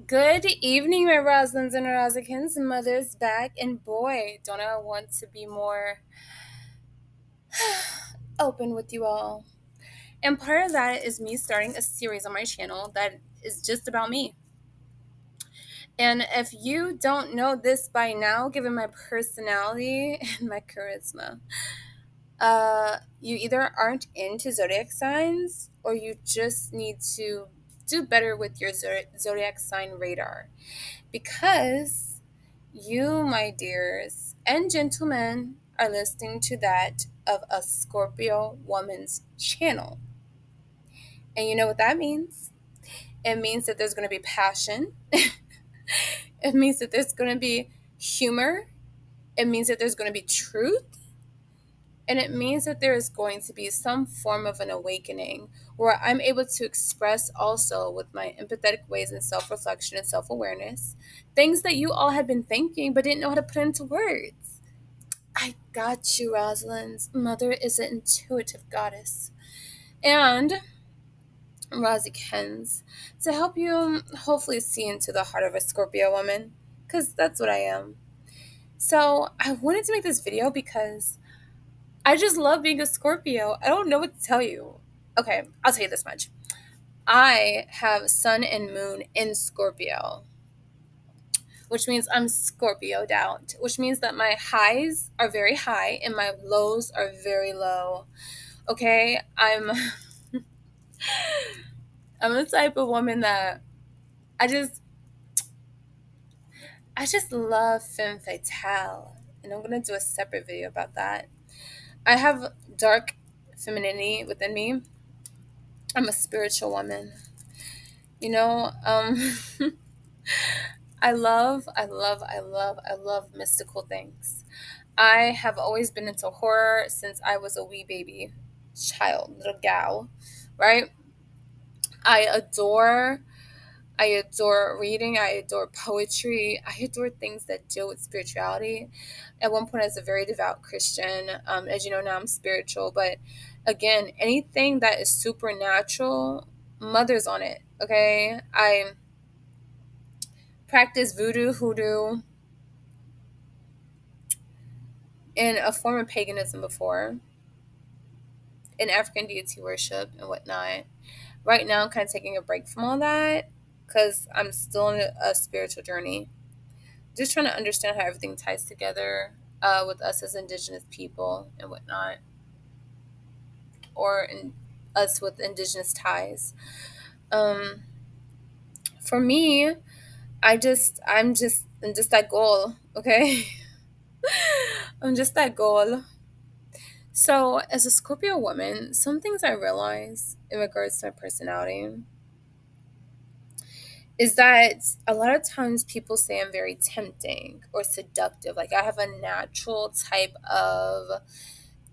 Good evening, my Roslins and Rosikins. Mother's back, and boy, don't I want to be more open with you all. And part of that is me starting a series on my channel that is just about me. And if you don't know this by now, given my personality and my charisma, you either aren't into zodiac signs or you just need to do better with your zodiac sign radar. Because you, my dears and gentlemen, are listening to that of a Scorpio woman's channel. And you know what that means? It means that there's going to be passion. It means that there's going to be humor. It means that there's going to be truth. And it means that there is going to be some form of an awakening where I'm able to express also with my empathetic ways and self reflection and self awareness things that you all had been thinking but didn't know how to put into words. I got you, Rosalind's mother is an intuitive goddess. And Rosie Kens, to help you hopefully see into the heart of a Scorpio woman, because that's what I am. So I wanted to make this video because I just love being a Scorpio. I don't know what to tell you. Okay, I'll tell you this much. I have Sun and Moon in Scorpio, which means I'm Scorpioed out, which means that my highs are very high and my lows are very low. Okay, I'm the type of woman that I just I just love femme fatale, and I'm gonna do a separate video about that. I have dark femininity within me. I'm a spiritual woman. You know, I love mystical things. I have always been into horror since I was a wee baby child, little gal, right? I adore I adore reading. I adore poetry. I adore things that deal with spirituality. At one point, I was a very devout Christian. As you know, now I'm spiritual. But again, anything that is supernatural, mother's on it. Okay, I practice voodoo, hoodoo, and a form of paganism before, in African deity worship and whatnot. Right now, I'm kind of taking a break from all that because I'm still on a spiritual journey. Just trying to understand how everything ties together with us as indigenous people and whatnot, or in us with indigenous ties. Um, for me, I'm just that goal. Okay, I'm just that goal. So, as a Scorpio woman, some things I realize in regards to my personality is that a lot of times people say I'm very tempting or seductive. Like I have a natural type of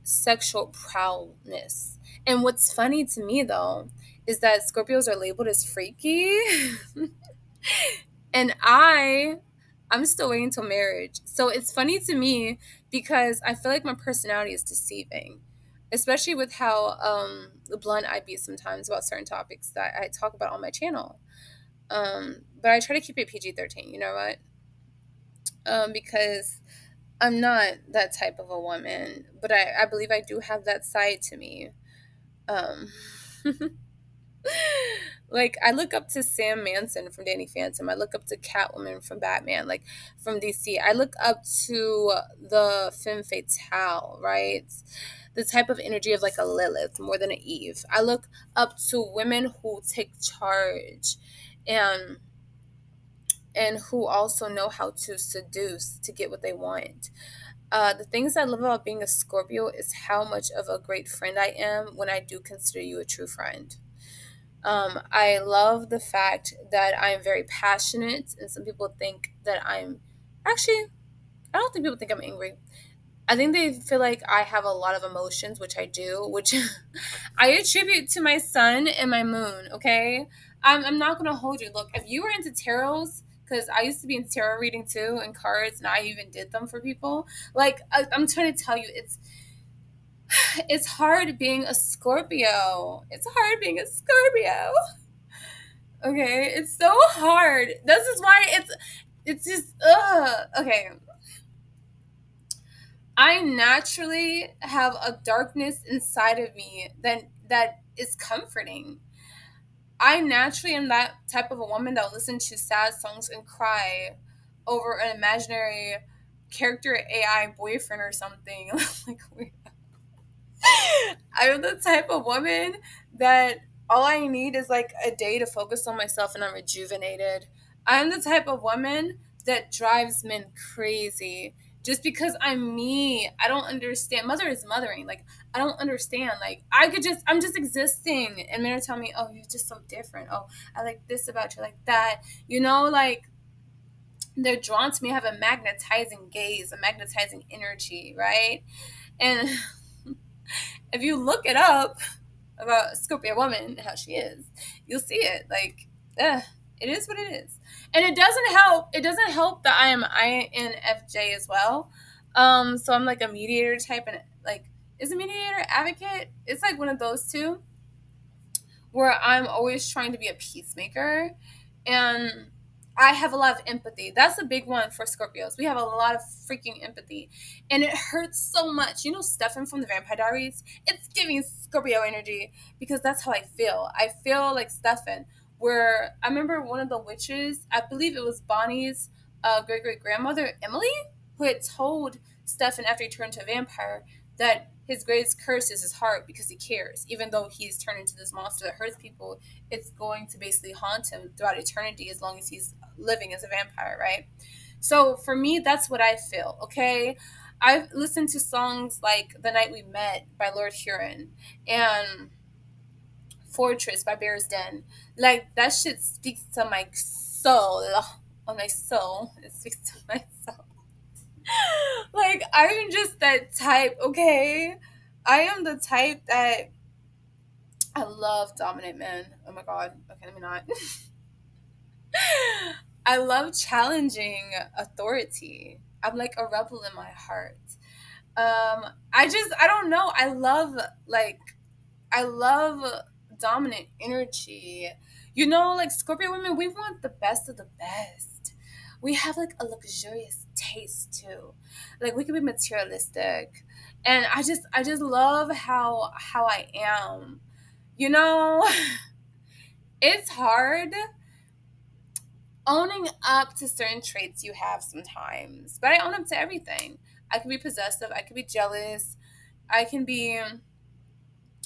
sexual prowess. And what's funny to me though is that Scorpios are labeled as freaky and I'm still waiting until marriage. So it's funny to me because I feel like my personality is deceiving, especially with how blunt I be sometimes about certain topics that I talk about on my channel. But I try to keep it PG-13, you know what? Because I'm not that type of a woman, but I believe I do have that side to me. Um, like I look up to Sam Manson from Danny Phantom. I look up to Catwoman from Batman, like from DC. I look up to the femme fatale, right? The type of energy of like a Lilith more than an Eve. I look up to women who take charge and who also know how to seduce to get what they want. The things I love about being a Scorpio is how much of a great friend I am when I do consider you a true friend. I love the fact that I'm very passionate, and some people think that I'm actually, I don't think people think I'm angry. I think they feel like I have a lot of emotions, which I do, which I attribute to my sun and my moon, okay? I'm not going to hold you. Look, if you were into tarots, because I used to be in tarot reading too and cards, and I even did them for people. Like, I'm trying to tell you, it's hard being a Scorpio. It's hard being a Scorpio. Okay, it's so hard. This is why it's just okay. I naturally have a darkness inside of me that is comforting. I naturally am that type of a woman that will listen to sad songs and cry over an imaginary character AI boyfriend or something. Like I'm the type of woman that all I need is like a day to focus on myself and I'm rejuvenated. I'm the type of woman that drives men crazy just because I'm me. I don't understand. Mother is mothering. Like, I don't understand. Like, I'm just existing. And men are telling me, oh, you're just so different. Oh, I like this about you, like that. Like, they're drawn to me. I have a magnetizing gaze, a magnetizing energy, right? And if you look it up, about a Scorpio woman, how she is, you'll see it. Like, it is what it is. And it doesn't help. It doesn't help that I am INFJ as well. So I'm like a mediator type, and like, is a mediator advocate? It's like one of those two where I'm always trying to be a peacemaker, and I have a lot of empathy. That's a big one for Scorpios. We have a lot of freaking empathy, and it hurts so much. Stefan from the Vampire Diaries. It's giving Scorpio energy because that's how I feel. I feel like Stefan. Where I remember one of the witches, I believe it was Bonnie's great great grandmother Emily, who had told Stefan after he turned to a vampire that his greatest curse is his heart because he cares. Even though he's turned into this monster that hurts people, it's going to basically haunt him throughout eternity as long as he's living as a vampire, right? So for me, that's what I feel, okay? I've listened to songs like The Night We Met by Lord Huron and Fortress by Bear's Den. Like, that shit speaks to my soul. On my soul. It speaks to my soul. Like, I'm just that type, okay? I am the type that I love dominant men. Oh my god. Okay, let me not. I love challenging authority. I'm like a rebel in my heart. I don't know. I love dominant energy. Like Scorpio women, we want the best of the best. We have like a luxurious taste too. Like we can be materialistic. And I just love how I am. You know, it's hard owning up to certain traits you have sometimes. But I own up to everything. I can be possessive, I can be jealous, I can be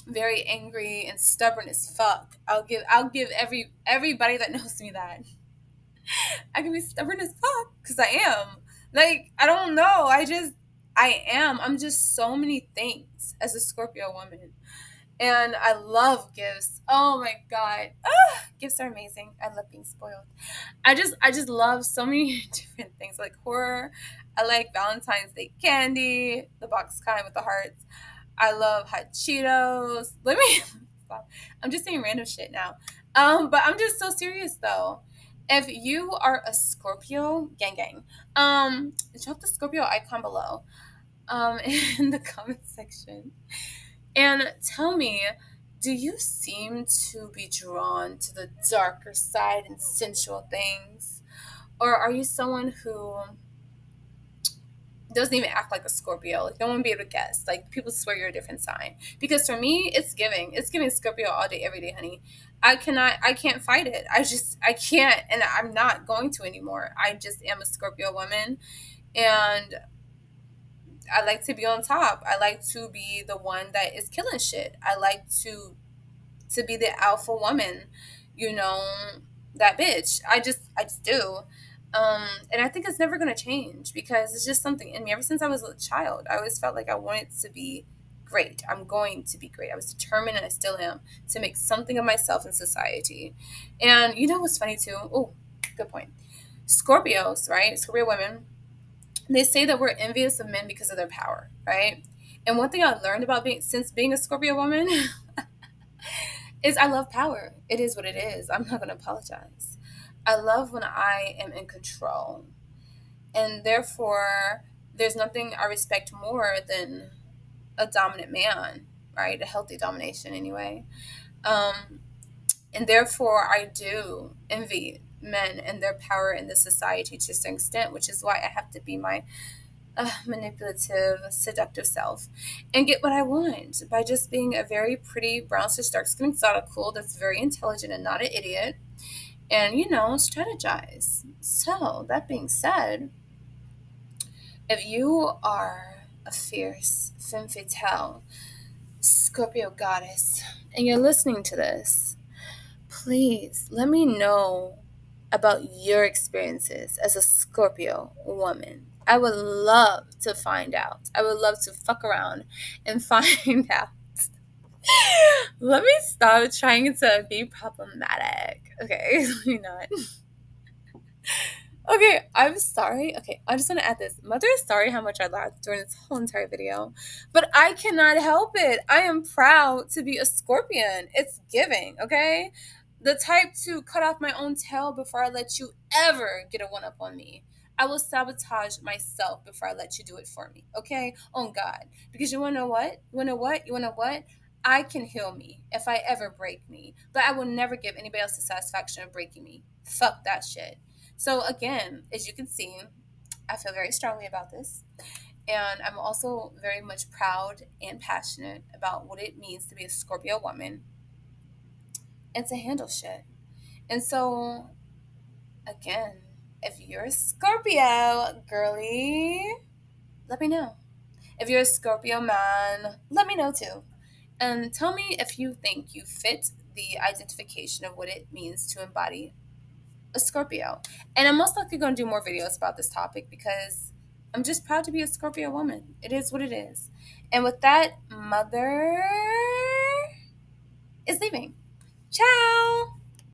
very angry and stubborn as fuck. I'll give everybody that knows me that. I can be stubborn as fuck because I am. Like, I don't know. I am. I'm just so many things as a Scorpio woman. And I love gifts. Oh my god. Gifts are amazing. I love being spoiled. I just love so many different things. Like horror. I like Valentine's Day candy, the box kind with the hearts. I love hot Cheetos. Let me stop. I'm just saying random shit now. But I'm just so serious though. If you are a Scorpio, gang gang, drop the Scorpio icon below, in the comment section, and tell me, do you seem to be drawn to the darker side and sensual things, or are you someone who doesn't even act like a Scorpio? Like no one would be able to guess. Like people swear you're a different sign. Because for me, it's giving Scorpio all day, every day, honey. I can't fight it. I can't, and I'm not going to anymore. I just am a Scorpio woman, and I like to be on top. I like to be the one that is killing shit. I like to be the alpha woman, you know, that bitch. I just do. And I think it's never gonna change because it's just something in me. Ever since I was a child, I always felt like I wanted to be great. I'm going to be great. I was determined, and I still am, to make something of myself in society. And you know what's funny too? Oh, good point. Scorpios, right? Scorpio women, they say that we're envious of men because of their power, right? And one thing I learned about being a Scorpio woman is I love power. It is what it is. I'm not going to apologize. I love when I am in control. And therefore, there's nothing I respect more than a dominant man, right? A healthy domination, anyway. Um, And therefore, I do envy men and their power in this society to a certain extent, which is why I have to be my manipulative, seductive self and get what I want by just being a very pretty brown / dark skinned exotic that's very intelligent and not an idiot, and strategize. So, that being said, if you are a fierce femme fatale Scorpio goddess and you're listening to this, please let me know about your experiences as a Scorpio woman. I would love to find out. I would love to fuck around and find out. Let me stop trying to be problematic. Okay, let me not. Okay, I'm sorry. Okay, I just want to add this. Mother is sorry how much I laughed during this whole entire video, but I cannot help it. I am proud to be a scorpion. It's giving, okay? The type to cut off my own tail before I let you ever get a one up on me. I will sabotage myself before I let you do it for me, okay? On God. Because you want to know what? You want to know what? You want to know what? I can heal me if I ever break me, but I will never give anybody else the satisfaction of breaking me. Fuck that shit. So again, as you can see, I feel very strongly about this. And I'm also very much proud and passionate about what it means to be a Scorpio woman and to handle shit. And so, again, if you're a Scorpio, girly, let me know. If you're a Scorpio man, let me know too. And tell me if you think you fit the identification of what it means to embody a Scorpio. And I'm most likely going to do more videos about this topic because I'm just proud to be a Scorpio woman. It is what it is. And with that, Mother is leaving. Ciao!